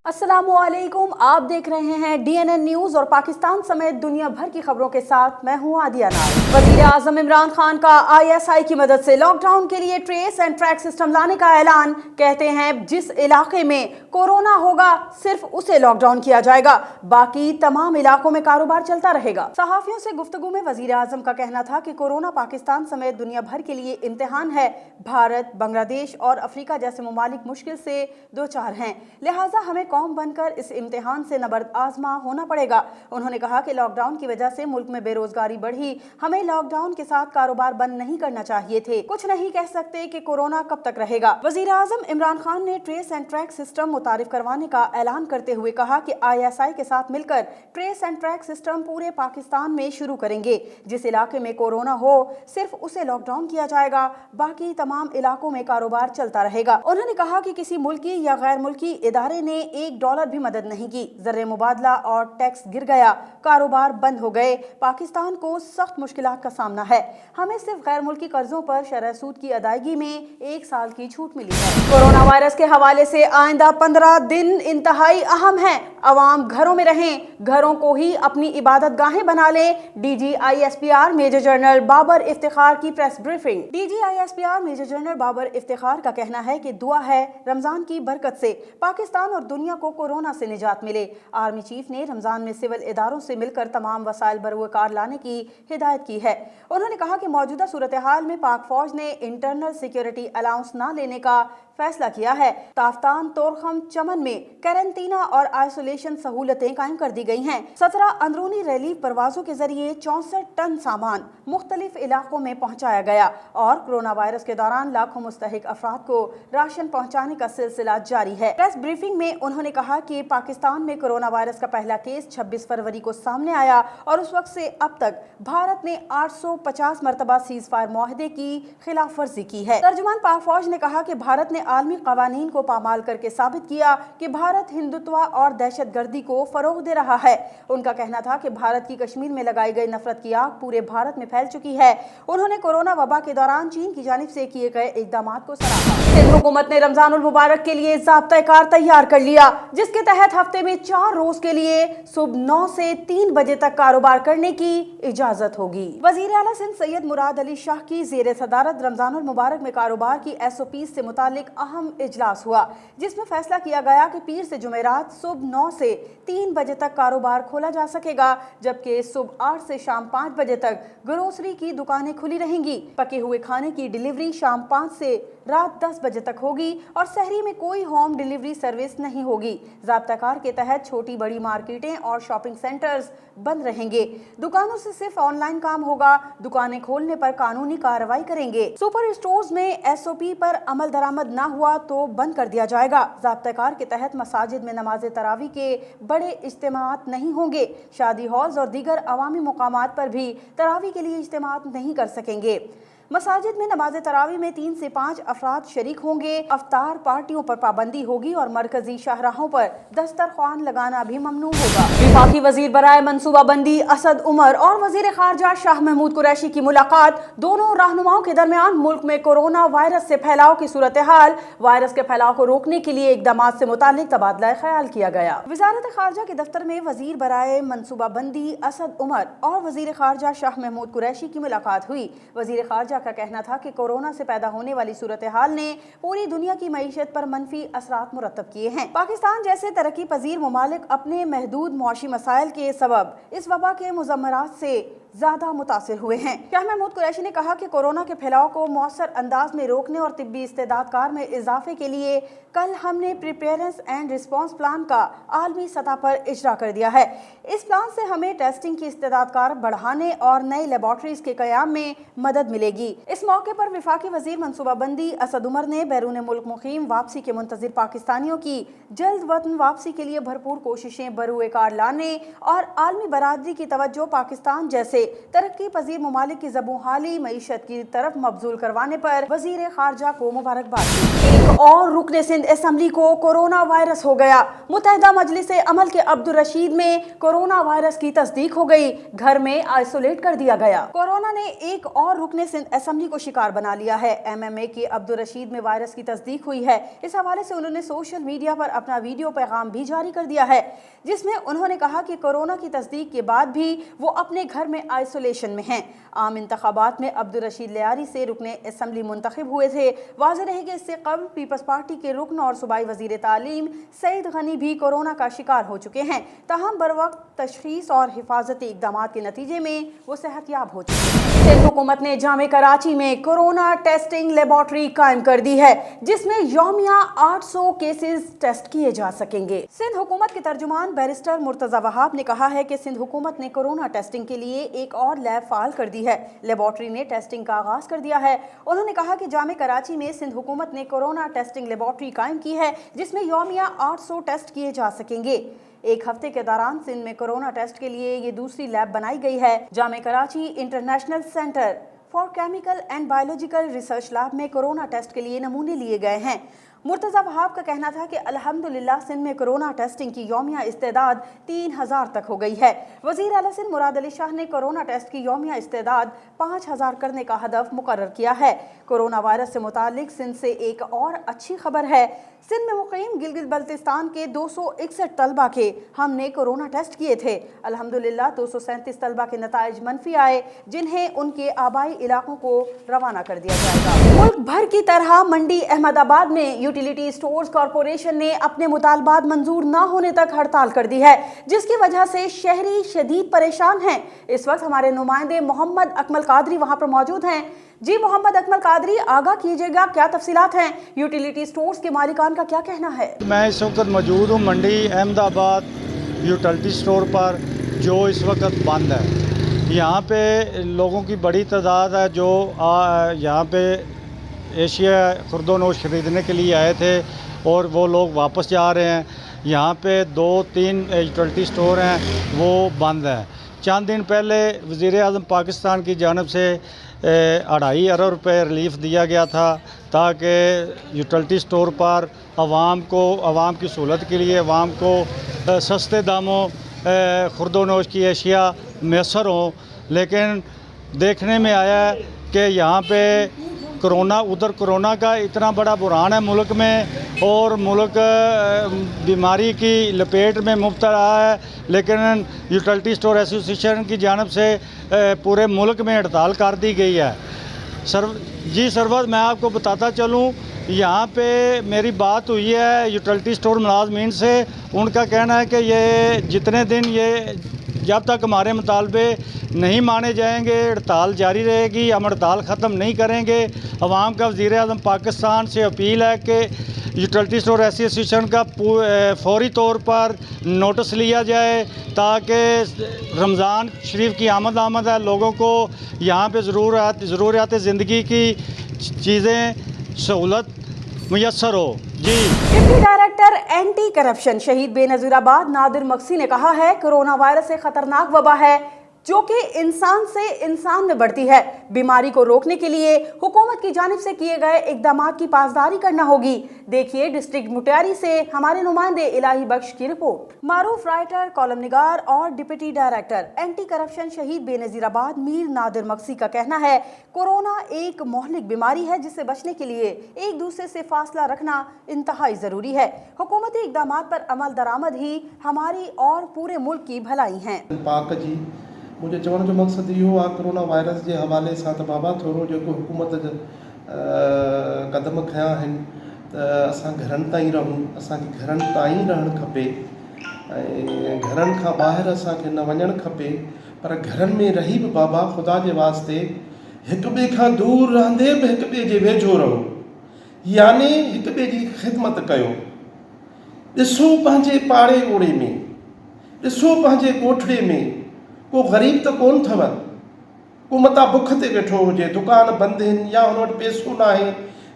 अस्सलामुअलैकुम, आप देख रहे हैं DNN न्यूज़ और पाकिस्तान समेत दुनिया भर की खबरों के साथ मैं हूं आदिया नाज। वज़ीर आज़म इमरान खान का ISI की मदद से लॉकडाउन के लिए ट्रेस एंड ट्रैक सिस्टम लाने का ऐलान। कहते हैं जिस इलाके में कोरोना होगा सिर्फ उसे लॉकडाउन किया जाएगा, बाकी तमाम इलाकों में कारोबार चलता रहेगा। सहाफियों से गुफ्तगू में वज़ीर आज़म का कहना था कि कोरोना पाकिस्तान समेत दुनिया भर के लिए इम्तिहान है। भारत, बांग्लादेश और अफ्रीका जैसे ममालिक मुश्किल से दो चार हैं, लिहाजा हमें कौम बनकर इस इम्तिहान से नबर्द आजमा होना पड़ेगा। उन्होंने कहा कि लॉकडाउन की वजह से मुल्क में बेरोजगारी बढ़ी, हमें लॉकडाउन के साथ कारोबार बंद नहीं करना चाहिए थे। कुछ नहीं कह सकते कि कोरोना कब तक रहेगा। वजीर आजम इमरान खान ने ट्रेस एंड ट्रैक सिस्टम मुतारिफ करवाने का ऐलान करते हुए कहा कि ISI के साथ मिलकर ट्रेस एंड ट्रैक सिस्टम पूरे पाकिस्तान में शुरू करेंगे। जिस इलाके में कोरोना हो सिर्फ उसे लॉकडाउन किया जाएगा, बाकी तमाम इलाकों में कारोबार चलता रहेगा। उन्होंने कहा कि किसी मुल्की या गैर मुल्की इदारे ने $1 भी मदद नहीं की। ज़र मुबादला और टैक्स गिर गया, कारोबार बंद हो गए। पाकिस्तान को सख्त मुश्किलात का सामना है। हमें सिर्फ गैर मुल्की कर्जों पर शरह सूद की अदायगी में 1 साल की छूट मिली है। कोरोना वायरस के हवाले से आइंदा 15 दिन इंतहाई अहम है। अवाम घरों में रहें, घरों को ही अपनी इबादत गाहें बना लें। DG ISPR major general Babar Iftikhar की press briefing. DG ISPR major general Babar Iftikhar का कहना है कि दुआ है रमजान की बरकत से पाकिस्तान और दुनिया को कोरोना से निजात मिले। आर्मी चीफ ने रमजान में सिविल इदारों से मिलकर तमाम वसाइल बरवकार लाने की हिदायत की है। उन्होंने कहा कि मौजूदा सूरत हाल में पाक फौज ने इंटरनल सिक्योरिटी अलाउंस न लेने का फैसला किया है। ताफ्तान, तोरखम, चमन में कैरेंटीना और आइसोलेशन सहूलतें कायम कर दी गई हैं। 17 अंदरूनी रिलीफ परवाजों के जरिए 64 टन सामान मुख्तलिफ इलाकों में पहुंचाया गया और कोरोना वायरस के दौरान लाखों मुस्तहिक अफराद को राशन पहुंचाने का सिलसिला जारी है। प्रेस ब्रीफिंग में उन्होंने कहा कि पाकिस्तान में कोरोना वायरस का पहला केस 26 फरवरी को सामने आया और उस वक्त से अब तक भारत ने 850 मरतबा सीज फायर मुआहदे की खिलाफ वर्जी की है। तर्जुमान पाक फौज ने कहा कि भारत ने आलमी कवानीन को पामाल करके साबित किया कि भारत हिंदुत्व और दहशतगर्दी को फरोग दे रहा है। उनका कहना था कि भारत की कश्मीर में लगाई गई नफरत की आग पूरे भारत में फैल चुकी है। उन्होंने कोरोना वबा के दौरान चीन की जानिब से किए गए इकदाम को सराहा। सिंध हुकूमत ने रमजानुल मुबारक के लिए ज़ाब्ता-ए-कार तैयार कर लिया, जिसके तहत हफ्ते में 4 रोज के लिए सुबह 9 से 3 बजे तक कारोबार करने की इजाजत होगी। वजीर आला सिंध सैयद मुराद अली शाह की ज़ेर सदारत रमजानुल मुबारक में कारोबार की SOPs से मुतालिक अहम इजलास हुआ, जिसमें फैसला किया गया कि पीर से जुमेरात सुबह 9 से 3 बजे तक कारोबार खोला जा सकेगा, जबकि सुबह 8 से शाम 5 बजे तक ग्रोसरी की दुकानें खुली रहेंगी। पके हुए खाने की डिलीवरी शाम 5 से रात 10 बजे तक होगी और सहरी में कोई होम डिलीवरी सर्विस नहीं होगी। ज़ाब्ता-कार के तहत छोटी बड़ी मार्केटें और शॉपिंग सेंटर्स बंद रहेंगे। दुकानों से सिर्फ ऑनलाइन काम होगा। दुकानें खोलने पर कानूनी कार्रवाई करेंगे। सुपर स्टोर्स में SOP पर अमल दरामद ना हुआ तो बंद कर दिया जाएगा। ज़ाब्ता-कार के तहत मसाजिद में नमाज तरावी के बड़े इज्तिमात नहीं होंगे। शादी हॉल्स और दीगर अवामी मुकामात पर भी तरावी के लिए इज्तिमात नहीं कर सकेंगे। मसाजिद में नमाज तरावी में 3 से 5 अफराद शरीक होंगे। अफ्तार पार्टियों पर पाबंदी होगी और मरकजी शाहराहों पर दस्तरखान लगाना भी ममनू होगा। वफाकी वजीर बराए मनसूबाबंदी असद उमर और वजीर खारजा शाह महमूद कुरैशी की मुलाकात। दोनों रहनुमाओं के दरमियान मुल्क में कोरोना वायरस से फैलाव की सूरत हाल, वायरस के फैलाव को रोकने के लिए इकदाम से मुतालिक तबादला ख्याल किया गया। वजारत खारजा के दफ्तर में वजीर बराए मनसूबाबंदी असद उमर और वजीर खारजा शाह महमूद कुरैशी की मुलाकात हुई। वजीर खारजा का कहना था कि कोरोना से पैदा होने वाली सूरत हाल ने पूरी दुनिया की मईशत पर मनफी असरात मुरतब किए हैं। पाकिस्तान जैसे तरक्की पजीर ममालिक अपने महदूद मुआशी मसाइल के सबब इस वबा के मुजम्मरात से ज्यादा मुतासिर हुए हैं। शाह महमूद कुरैशी ने कहा कि कोरोना के फैलाव को मौसर अंदाज में रोकने और तिब्बी इस्तेदाद कार में इजाफे के लिए कल हमने प्रिपेयरेंस एंड रिस्पांस प्लान का आलमी सतह पर इजरा कर दिया है। इस प्लान से हमें टेस्टिंग की इस्तेदाद कार बढ़ाने और नई लेबॉर्ट्रीज के कयाम में मदद मिलेगी। इस मौके पर वफाकी वजीर मनसूबाबंदी असद उमर ने बैरून मुल्क मुकीम वापसी के मुंतजिर पाकिस्तानियों की जल्द वतन वापसी के लिए भरपूर कोशिशें बरूए कार लाने और आलमी बरादरी की तवज्जो पाकिस्तान जैसे तरक्की पजीर ममालिक की ज़बूहाली मईशत की तरफ मबजूल करवाने पर वज़ीर ख़ारजा को मुबारकबाद दी। एक और रुकने सिंध असम्बली को कोरोना वायरस हो गया। मुत्तहिदा मजलिस अमल के अब्दुल रशीद में कोरोना वायरस की तस्दीक हो गई, घर में आइसोलेट कर दिया गया। कोरोना ने एक और रुकने सिंध असम्बली को शिकार बना लिया है। MMA के अब्दुल रशीद में वायरस की तस्दीक हुई है। इस हवाले से उन्होंने सोशल मीडिया पर अपना वीडियो पैगाम भी जारी कर दिया है, जिसमें उन्होंने कहा कि कोरोना की तस्दीक के बाद भी वो अपने घर में आइसोलेशन में हैं। आम इंतखाबात में अब्दुल रशीद लियारी से रुकने असम्बली मुंतखब हुए थे। वाज़ेह रहे कि इससे कबल पीपल्स पार्टी के रुकन और सूबाई वज़ीर तालीम सईद गनी भी कोरोना का शिकार हो चुके हैं। ताहम बर वक्त तशखीस और हिफाजती इक़दामात के नतीजे में वो सेहतयाब हो चुके हैं। सिंध हुकूमत ने जामे कराची में कोरोना टेस्टिंग लेबॉर्ट्री कायम कर दी है, जिसमें यौमिया 800 केसेस टेस्ट किए जा सकेंगे। सिंध हुकूमत के तर्जुमान बैरिस्टर मुर्तज़ा वहाब ने कहा है कि सिंध हुकूमत ने कोरोना टेस्टिंग के लिए एक और लैब फाल कर दी है। लेबॉर्ट्री ने टेस्टिंग का आगाज कर दिया है। उन्होंने कहा कि जामे कराची में सिंध हुकूमत ने कोरोना टेस्टिंग लेबॉर्ट्री कायम की है, जिसमें यौमिया 800 टेस्ट किए जा सकेंगे। एक हफ्ते के दौरान सिंध में कोरोना टेस्ट के लिए ये दूसरी लैब बनाई गई है। जामे Karachi international centre for chemical and biological research lab में कोरोना टेस्ट के लिए नमूने लिए गए हैं। मुर्तज़ा वहाब का कहना था कि अल्हम्दुलिल्लाह सिंध में कोरोना टेस्टिंग की यौमिया इस्तेदाद 3000 तक हो गई है। वज़ीर आला सिंध मुराद अली शाह ने कोरोना टेस्ट की यौमिया इस्तेदाद 5000 करने का हदफ मुकर्रर किया है। कोरोना वायरस से मुतालिक सिंध से एक और अच्छी खबर है। सिंध में मुक़ीम गिलगित बल्तिस्तान के 261 तलबा के हमने कोरोना टेस्ट किए थे। अल्हम्दुलिल्लाह 237 तलबा के नताइज मनफी आए, जिन्हें उनके आबाई इलाकों को रवाना कर दिया जाएगा। मुल्क भर की तरह मंडी अहमदाबाद में यूटिलिटी स्टोर्स कॉरपोरेशन ने अपने मुतालबात मंजूर न होने तक हड़ताल कर दी है, जिसकी वजह से शहरी शदीद परेशान हैं। इस वक्त हमारे नुमाइंदे मोहम्मद अकमल कादरी वहाँ पर मौजूद हैं। जी मोहम्मद अकमल कादरी, आगाह कीजिएगा, क्या तफसीलात हैं? यूटिलिटी स्टोर्स के मालिकान का क्या कहना है? मैं इस वक्त मौजूद हूँ मंडी अहमदाबाद यूटिलिटी स्टोर पर, जो इस वक्त बंद है। यहाँ पे लोगों की बड़ी तादाद है जो यहाँ पे एशिया खुर्दोनोश ख़रीदने के लिए आए थे और वो लोग वापस जा रहे हैं। यहाँ पे 2-3 यूटिलिटी स्टोर हैं, वो बंद हैं। चंद दिन पहले वज़ीर आज़म पाकिस्तान की जानब से 2.5 अरब रुपये रिलीफ दिया गया था, ताकि यूटिलिटी स्टोर पर आवाम की सहूलत के लिए आवाम को सस्ते दामों खुर्दोनोश की अशिया मैसर हों। लेकिन देखने में आया है कि यहाँ पे कोरोना का इतना बड़ा बुरहान है मुल्क में, और मुल्क बीमारी की लपेट में मुब्तला है। लेकिन यूटिलिटी स्टोर एसोसिएशन की जानब से पूरे मुल्क में हड़ताल कर दी गई है। सरवत मैं आपको बताता चलूँ, यहाँ पे मेरी बात हुई है यूटिलिटी स्टोर मुलाजमीन से। उनका कहना है कि ये जितने दिन जब तक हमारे मुतालबे नहीं माने जाएंगे हड़ताल जारी रहेगी, हम हड़ताल ख़त्म नहीं करेंगे। अवाम का वज़ीर आज़म पाकिस्तान से अपील है कि यूटिलिटी स्टोर एसोसिएशन का फौरी तौर पर नोटिस लिया जाए, ताकि रमज़ान शरीफ की आमद है, लोगों को यहाँ पे ज़रूरियात ज़िंदगी की चीज़ें सहूलत मुयस्सर हो। जी, डिप्टी डायरेक्टर एंटी करप्शन शहीद बेनज़ीराबाद नादिर मक्सी ने कहा है, कोरोना वायरस एक खतरनाक वबा है जो कि इंसान से इंसान में बढ़ती है। बीमारी को रोकने के लिए हुकूमत की जानिब से किए गए इक़दाम की पासदारी करना होगी। देखिए डिस्ट्रिक्ट मुटियारी से हमारे नुमाइंदे इलाही बख्श की रिपोर्ट। मारूफ राइटर, कॉलम निगार और डिप्टी डायरेक्टर एंटी करप्शन शहीद बेनज़ीराबाद मीर नादिर मक्सी का कहना है, कोरोना एक मोहलिक बीमारी है, जिससे बचने के लिए एक दूसरे से फासला रखना इंतहाई ज़रूरी है। हुकूमती इक़दाम पर अमल दरामद ही हमारी और पूरे मुल्क की भलाई है। मुझे चवण जो मक़सदु इहो आहे, कोरोना वायरस जे हवाले सां त बाबा थोरो जेको हुकूमत क़दम खयां आहिनि त असां घरनि ताईं रहूं, असांखे घरनि ताईं रहणु खपे ऐं घरनि खां ॿाहिरि असांखे न वञणु खपे। पर घरनि में रही बि बाबा ख़ुदा जे वास्ते हिक ॿिए खां दूरि रहंदे बि हिक ॿिए जे वेझो रहो, यानी हिक ॿिए जी ख़िदमत कयो। ॾिसो पंहिंजे पाड़े ओड़े में, ॾिसो पंहिंजे ॻोठड़े में को ग़रीब त कोन अथव, को मता बुख ते वेठो हुजे, दुकान बंदि आहिनि, या हुन वटि पैसो न आहे,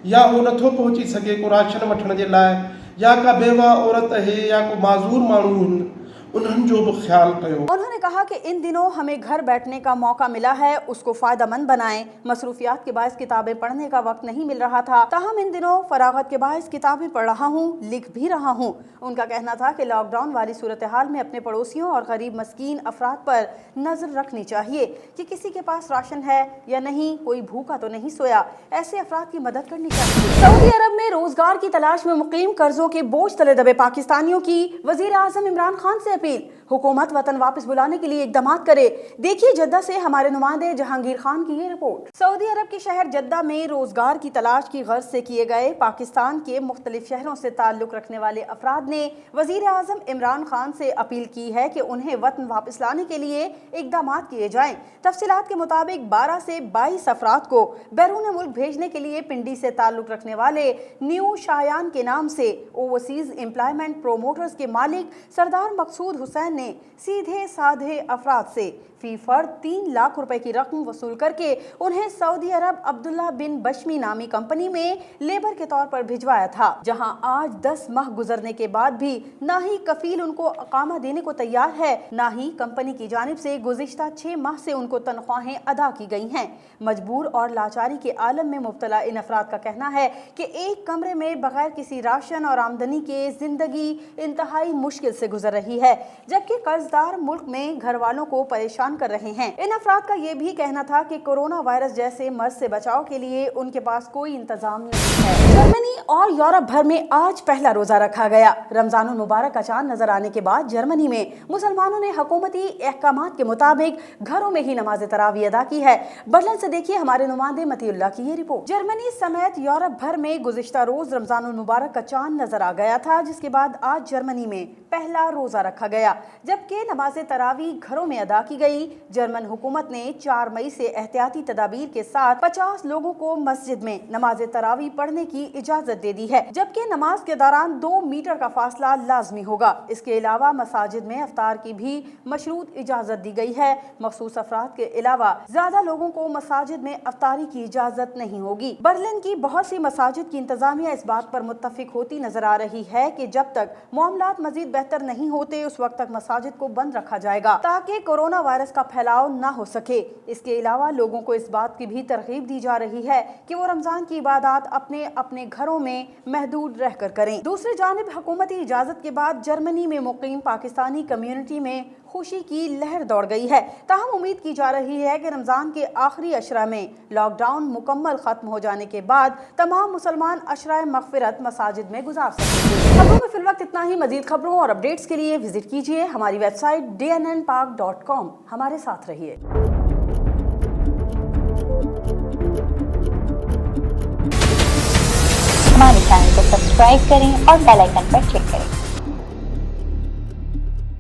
या हू नथो पहुची सघे को राशन वठण जे लाइ, या का बेवा औरत आहे, या को माज़ूर माण्हू आहिनि, उन्हनि जो बि ख़्यालु कयो। उन्होंने कहा कि इन दिनों हमें घर बैठने का मौका मिला है, उसको फायदा मंद बनाएं। मसरूफियात के बायस किताबें पढ़ने का वक्त नहीं मिल रहा था, ताहम इन दिनों फरागत के बायस किताबें पढ़ रहा हूँ, लिख भी रहा हूँ। उनका कहना था कि लॉकडाउन वाली सूरत हाल में अपने पड़ोसियों और गरीब मस्कीन अफराद पर नजर रखनी चाहिए कि किसी के पास राशन है या नहीं, कोई भूखा तो नहीं सोया, ऐसे अफराद की मदद करनी चाहिए। सऊदी अरब में रोजगार की तलाश में मुकीम कर्जों के बोझ तले दबे पाकिस्तानियों की वजीर आजम इमरान खान से अपील, हुकूमत वतन वापस बुलाने के लिए इकदाम करे। देखिए जद्दा से हमारे नुमाइंदे जहांगीर खान की ये रिपोर्ट। सऊदी अरब के शहर जद्दा में रोजगार की तलाश की गर्ज से किए गए पाकिस्तान के मुख्तलिफ शहरों से ताल्लुक रखने वाले अफराद ने वजीर आजम इमरान खान से अपील की है कि उन्हें वतन वापस लाने के लिए इकदाम किए जाएं। तफसीलात के मुताबिक 12 से 22 अफराद को बैरून मुल्क भेजने के लिए पिंडी से ताल्लुक रखने वाले न्यू शायान के नाम से ओवरसीज एम्प्लॉयमेंट प्रोमोटर्स के मालिक सरदार मकसूद हुसैन ने सीधे साधे अफराद से फी फर्द 3 लाख रुपए की रकम वसूल करके उन्हें सऊदी अरब अब्दुल्ला बिन बशमी नामी कंपनी में लेबर के तौर पर भिजवाया था, जहां आज 10 माह गुजरने के बाद भी ना ही कफील उनको अकामा देने को तैयार है, ना ही कंपनी की जानिब से गुज़िश्ता 6 माह से उनको तनख्वाहें अदा की गई हैं। मजबूर और लाचारी के आलम में मुब्तला इन अफराद का कहना है कि एक कमरे में बगैर किसी राशन और आमदनी के जिंदगी इंतहाई मुश्किल से गुजर रही है, जबकि कर्जदार मुल्क में घर वालों को परेशान कर रहे हैं। इन अफराद का ये भी कहना था कि कोरोना वायरस जैसे मर्ज से बचाव के लिए उनके पास कोई इंतजाम नहीं है। जर्मनी और यूरोप भर में आज पहला रोजा रखा गया। रमजानुल मुबारक का चांद नजर आने के बाद जर्मनी में मुसलमानों ने हुकूमती अहकामात के मुताबिक घरों में ही नमाज तरावी अदा की है। बर्लिन से देखिए हमारे नुमाइंदे मतीउल्लाह की ये रिपोर्ट। जर्मनी समेत यूरोप भर में गुज़िश्ता रोज रमजानुल मुबारक का चांद नजर आ गया था, जिसके बाद आज जर्मनी में पहला रोजा रखा गया, जबकि नमाज तरावी घरों में अदा की गई। जर्मन हुकूमत ने 4 मई से एहतियाती तदाबीर के साथ 50 लोगों को मस्जिद में नमाज तरावी पढ़ने की इजाजत दे दी है, जबकि नमाज के दौरान 2 मीटर का फासला लाजमी होगा। इसके अलावा मसाजिद में अफ्तार की भी मशरूत इजाजत दी गई है। मखसूस अफराद के अलावा ज्यादा लोगों को मसाजिद में अफ्तारी की इजाजत नहीं होगी। बर्लिन की बहुत सी मसाजिद की इंतजामिया इस बात पर मुत्तफिक होती नजर आ रही है कि जब तक मामलात मजीद बेहतर नहीं होते उस वक्त तक मसाजिद को बंद रखा जाएगा, ताकि कोरोना वायरस का फैलाव न हो सके। इसके अलावा लोगों को इस बात की भी तरगीब दी जा रही है कि वो रमजान की इबादत अपने अपने घरों में महदूद रहकर करें। दूसरी जानिब हुकूमती इजाजत के बाद जर्मनी में मुकीम पाकिस्तानी कम्युनिटी में खुशी की लहर दौड़ गई है। ताहम उम्मीद की जा रही है कि रमजान के आखिरी अशरा में लॉकडाउन मुकम्मल खत्म हो जाने के बाद तमाम मुसलमान अशरा मगफिरत मसाजिद में गुजार सकेंगे। खबरों में फिलवक्त इतना ही। मजीद खबरों और अपडेट्स के लिए विजिट कीजिए हमारी वेबसाइट dnnpark.com। हमारे साथ रहिए। हमारे चैनल को सब्सक्राइब करें और बेल आइकन पर क्लिक करें।